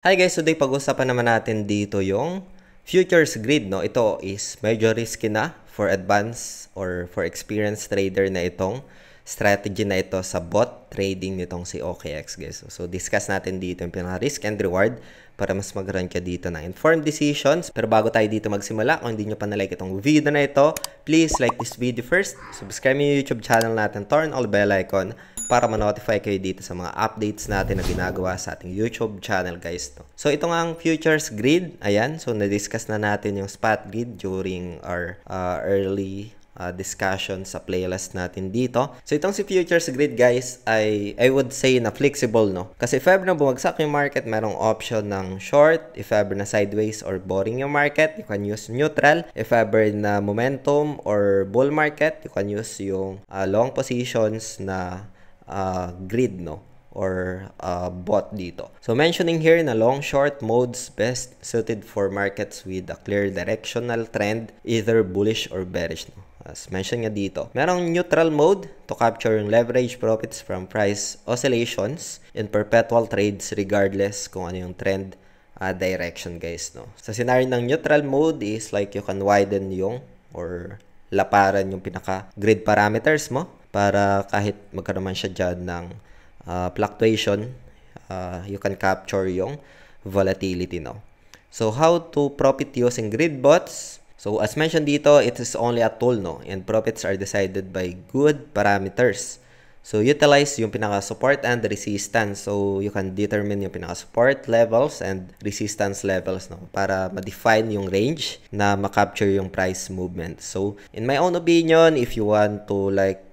Hi guys, today pag-usapan naman natin dito yung futures grid, no? Ito is medyo risky na for advanced or for experienced trader na itong strategy na ito sa bot trading nitong si OKX, guys. So discuss natin dito yung pinaka risk and reward para mas mag-run ka dito ng informed decisions. Pero bago tayo dito magsimula, kung hindi nyo pa na-like itong video na ito, please like this video first, subscribe yung YouTube channel natin, turn all bell icon para ma-notify kayo dito sa mga updates natin na ginagawa sa ating YouTube channel, guys. No? So, ito nga ang futures grid. Ayan. So, na-discuss na natin yung spot grid during our early discussion sa playlist natin dito. So, itong si futures grid, guys, I would say na flexible, no? Kasi if ever na bumagsak yung market, merong option ng short. If ever na sideways or boring yung market, you can use neutral. If ever na momentum or bull market, you can use yung long positions na grid, no, or bot dito. So mentioning here na long short modes best suited for markets with a clear directional trend, either bullish or bearish, no. As mentioned nga dito, merong neutral mode to capture yung leverage profits from price oscillations in perpetual trades regardless kung ano yung trend direction, guys, no. Sa scenario ng neutral mode is like you can widen yung or laparan yung pinaka grid parameters mo para kahit magkaroon man siya dyan ng fluctuation, you can capture yung volatility, no. So, how to profit using grid bots? So, as mentioned dito, it is only a tool, no, and profits are decided by good parameters. So, utilize yung pinaka-support and resistance. So, you can determine yung pinaka-support levels and resistance levels, no, para ma-define yung range na ma-capture yung price movement. So, in my own opinion, if you want to like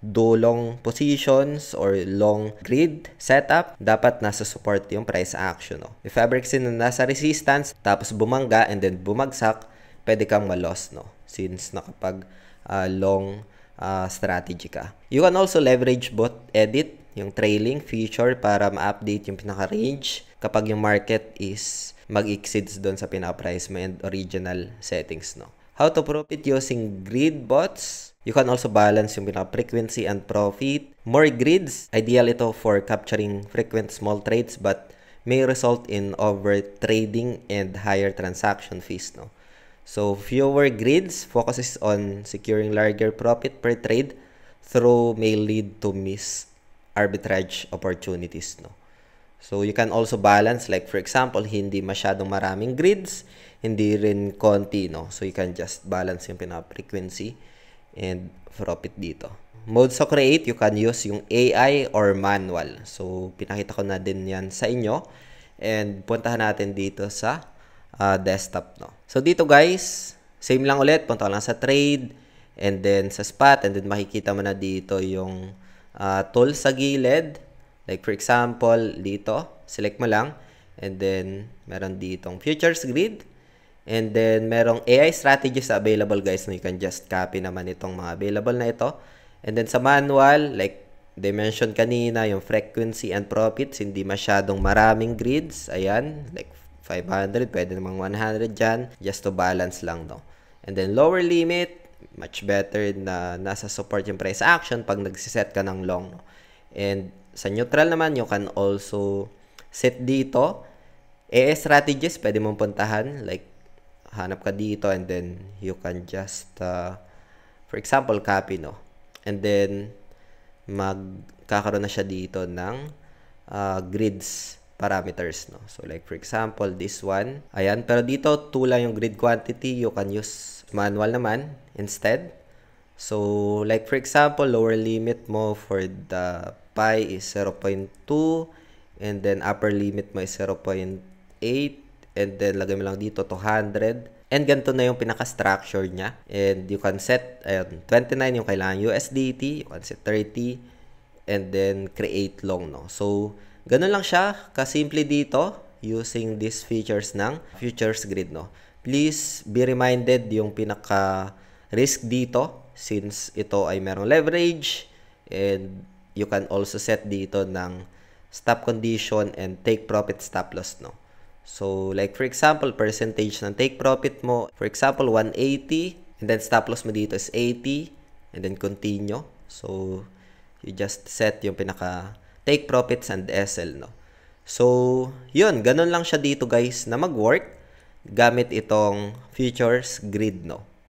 do long positions or long grid setup, dapat nasa support yung price action, no. If ever kasi nasa resistance, tapos bumangga and then bumagsak, pwede kang ma-loss, no, since nakapag long strategy ka. You can also leverage bot edit, yung trailing feature para ma-update yung pinaka-range kapag yung market is mag-exceeds doon sa pinaka-price mo and original settings, no. How to profit using grid bots? You can also balance yung pinaka-frequency and profit. More grids, ideal ito for capturing frequent small trades but may result in over trading and higher transaction fees, no. So, fewer grids focuses on securing larger profit per trade through may lead to miss arbitrage opportunities, no. So, you can also balance, like for example, hindi masyadong maraming grids, hindi rin konti, no. So, you can just balance yung pinaka-frequency and profit dito. Modes to create, you can use yung AI or manual. So, pinakita ko na din yan sa inyo. And puntahan natin dito sa desktop, no. So, dito guys, same lang ulit. Punta ka lang sa trade and then sa spot and then makikita mo na dito yung tool sa gilid. Like for example, dito, select mo lang and then meron ditong futures grid and then merong AI strategies available, guys, na you can just copy naman itong mga available na ito. And then sa manual, like they mentioned kanina, yung frequency and profits, hindi masyadong maraming grids. Ayan, like 500, pwede namang 100 dyan, just to balance lang, no. And then lower limit, much better na nasa support yung price action pag nagsiset ka ng long, no. And sa neutral naman, you can also set dito AI strategies, pwede mong puntahan, like hanap ka dito and then you can just for example copy, no, and then magkakaroon na siya dito ng grids parameters, no. So like for example this one, ayan, pero dito 2 lang yung grid quantity, you can use manual naman instead. So like for example, lower limit mo for the pi is 0.2 and then upper limit mo is 0.8 and then lagay mo lang dito 200 and ganito na yung pinaka-structure niya. And you can set 29 yung kailangan USDT, you can set 30 and then create long, no. So ganun lang siya kasimple dito using these features ng futures grid, no. Please be reminded yung pinaka-risk dito since ito ay merong leverage and you can also set dito ng stop condition and take profit stop loss, no. So, like for example, percentage ng take profit mo, for example, 180 and then stop loss mo dito is 80 and then continue. So, you just set yung pinaka take profits and SL, no. So, yun, ganun lang siya dito guys na mag-work gamit itong futures grid, no.